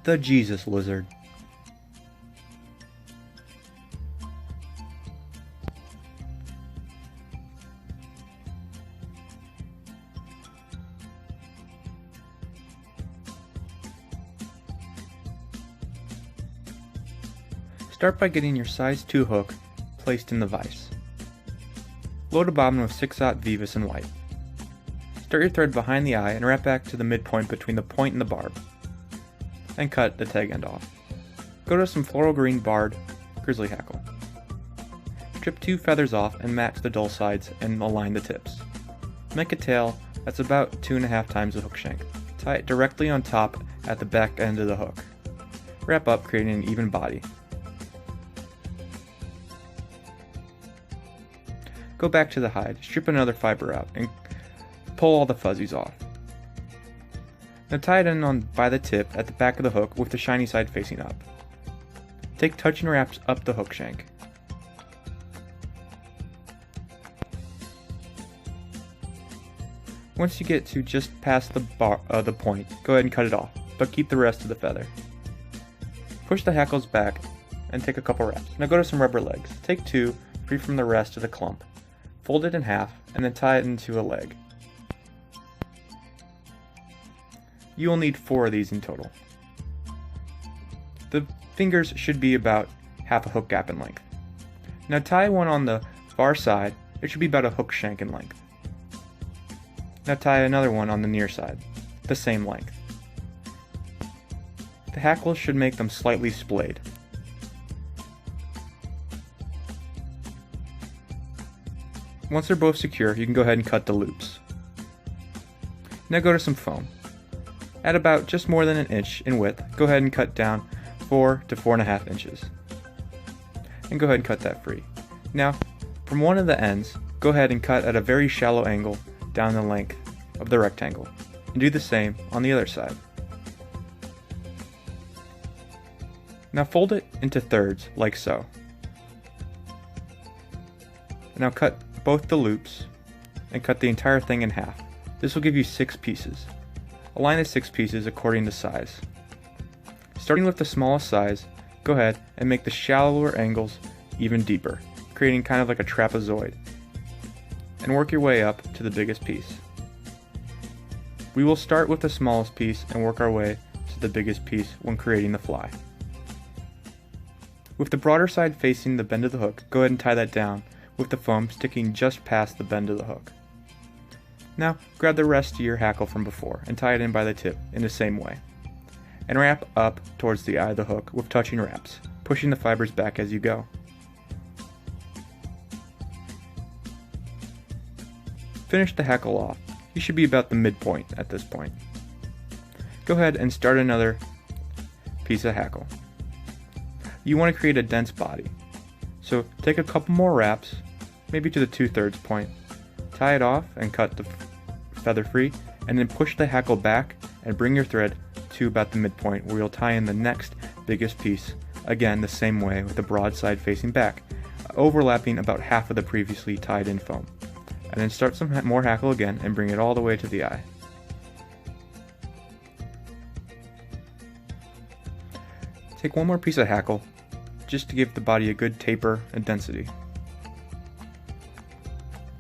the Jesus lizard. Start by getting your size 2 hook placed in the vise. Load a bobbin with 6/0 Vivus and white. Start your thread behind the eye and wrap back to the midpoint between the point and the barb, and cut the tag end off. Go to some floral green barred grizzly hackle. Strip 2 feathers off and match the dull sides and align the tips. Make a tail that's about 2.5 times the hook shank. Tie it directly on top at the back end of the hook. Wrap up, creating an even body. Go back to the hide, strip another fiber out, and pull all the fuzzies off. Now tie it in by the tip at the back of the hook with the shiny side facing up. Take touching wraps up the hook shank. Once you get to just past the point, go ahead and cut it off, but keep the rest of the feather. Push the hackles back and take a couple wraps. Now go to some rubber legs. Take 2, free from the rest of the clump. Fold it in half, and then tie it into a leg. You will need 4 of these in total. The fingers should be about half a hook gap in length. Now tie one on the far side, it should be about a hook shank in length. Now tie another one on the near side, the same length. The hackles should make them slightly splayed. Once they're both secure, you can go ahead and cut the loops. Now go to some foam. At about just more than an inch in width, go ahead and cut down 4 to 4.5 inches. And go ahead and cut that free. Now, from one of the ends, go ahead and cut at a very shallow angle down the length of the rectangle. And do the same on the other side. Now fold it into thirds, like so. Now cut both the loops and cut the entire thing in half. This will give you 6 pieces. Align the 6 pieces according to size. Starting with the smallest size, go ahead and make the shallower angles even deeper, creating kind of like a trapezoid. And work your way up to the biggest piece. We will start with the smallest piece and work our way to the biggest piece when creating the fly. With the broader side facing the bend of the hook, go ahead and tie that down with the foam sticking just past the bend of the hook. Now grab the rest of your hackle from before and tie it in by the tip in the same way. And wrap up towards the eye of the hook with touching wraps, pushing the fibers back as you go. Finish the hackle off. You should be about the midpoint at this point. Go ahead and start another piece of hackle. You want to create a dense body. So take a couple more wraps, maybe to the 2/3 point, tie it off and cut the feather free, and then push the hackle back and bring your thread to about the midpoint where you'll tie in the next biggest piece, again the same way with the broad side facing back, overlapping about half of the previously tied in foam. And then start some more hackle again and bring it all the way to the eye. Take one more piece of hackle, just to give the body a good taper and density.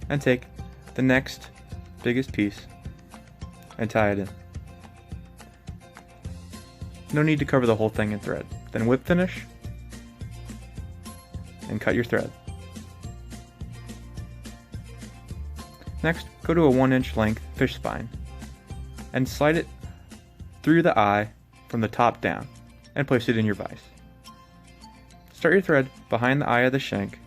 And take the next biggest piece and tie it in. No need to cover the whole thing in thread. Then whip finish and cut your thread. Next, go to a 1-inch length fish spine and slide it through the eye from the top down and place it in your vise. Start your thread behind the eye of the shank,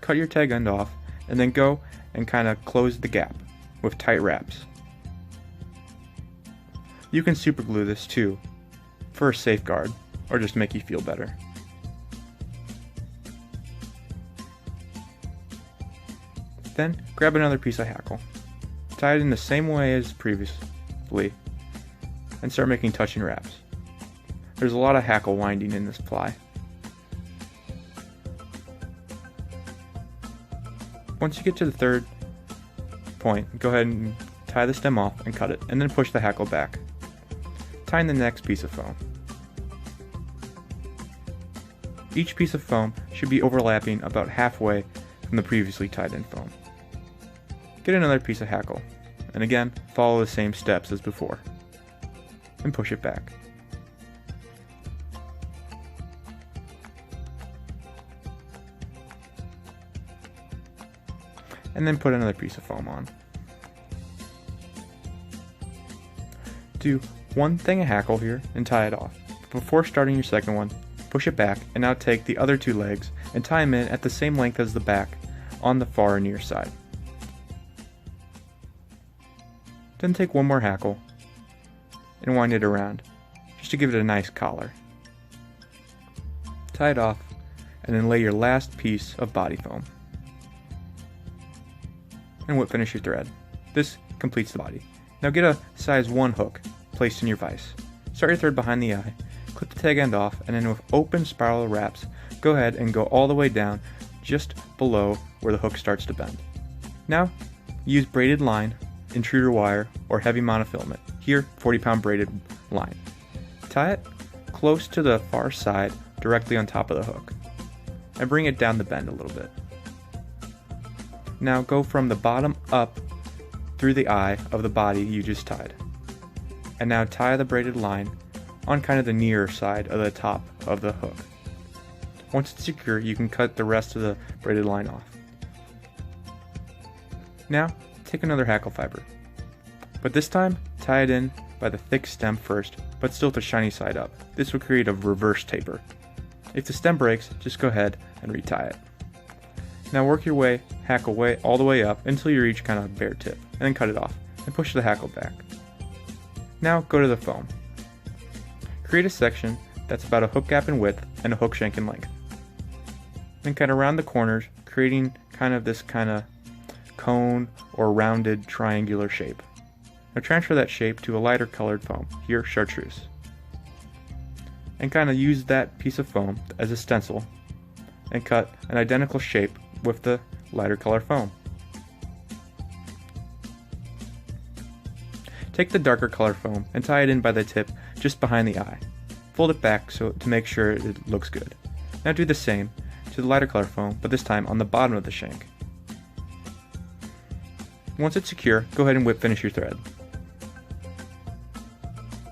cut your tag end off, and then go and kind of close the gap with tight wraps. You can super glue this too for a safeguard or just make you feel better. Then grab another piece of hackle, tie it in the same way as previously, and start making touching wraps. There's a lot of hackle winding in this fly. Once you get to the 3rd point, go ahead and tie the stem off and cut it, and then push the hackle back, tying the next piece of foam. Each piece of foam should be overlapping about halfway from the previously tied in foam. Get another piece of hackle, and again, follow the same steps as before, and push it back. And then put another piece of foam on. Do one thing of hackle here and tie it off. But before starting your second one, push it back and now take the other two legs and tie them in at the same length as the back on the far near side. Then take one more hackle and wind it around, just to give it a nice collar. Tie it off, and then lay your last piece of body foam. And whip finish your thread. This completes the body. Now get a size 1 hook placed in your vise. Start your thread behind the eye, clip the tag end off, and then with open spiral wraps, go ahead and go all the way down just below where the hook starts to bend. Now, use braided line, intruder wire, or heavy monofilament. Here, 40-pound braided line. Tie it close to the far side, directly on top of the hook, and bring it down the bend a little bit. Now go from the bottom up through the eye of the body you just tied. And now tie the braided line on kind of the nearer side of the top of the hook. Once it's secure, you can cut the rest of the braided line off. Now, take another hackle fiber, but this time tie it in by the thick stem first, but still with the shiny side up. This will create a reverse taper. If the stem breaks, just go ahead and retie it. Now work your way, hackle way all the way up until you reach kind of a bare tip, and then cut it off, and push the hackle back. Now go to the foam. Create a section that's about a hook gap in width and a hook shank in length. Then cut around the corners, creating kind of this kind of cone or rounded triangular shape. Now transfer that shape to a lighter colored foam, here chartreuse. And kind of use that piece of foam as a stencil and cut an identical shape with the lighter color foam. Take the darker color foam and tie it in by the tip just behind the eye. Fold it back to make sure it looks good. Now do the same to the lighter color foam, but this time on the bottom of the shank. Once it's secure, go ahead and whip finish your thread.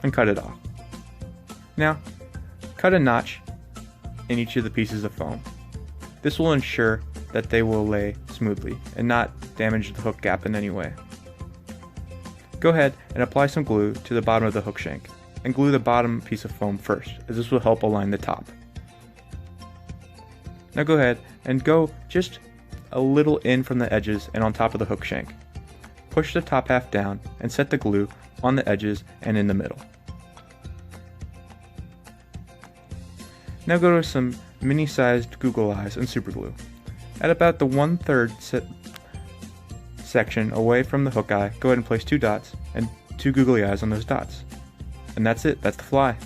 And cut it off. Now, cut a notch in each of the pieces of foam. This will ensure that they will lay smoothly and not damage the hook gap in any way. Go ahead and apply some glue to the bottom of the hook shank, and glue the bottom piece of foam first, as this will help align the top. Now go ahead and go just a little in from the edges and on top of the hook shank. Push the top half down and set the glue on the edges and in the middle. Now go to some mini-sized Google eyes and super glue. At about the 1/3 section away from the hook eye, go ahead and place 2 dots and 2 googly eyes on those dots. And that's it, that's the fly.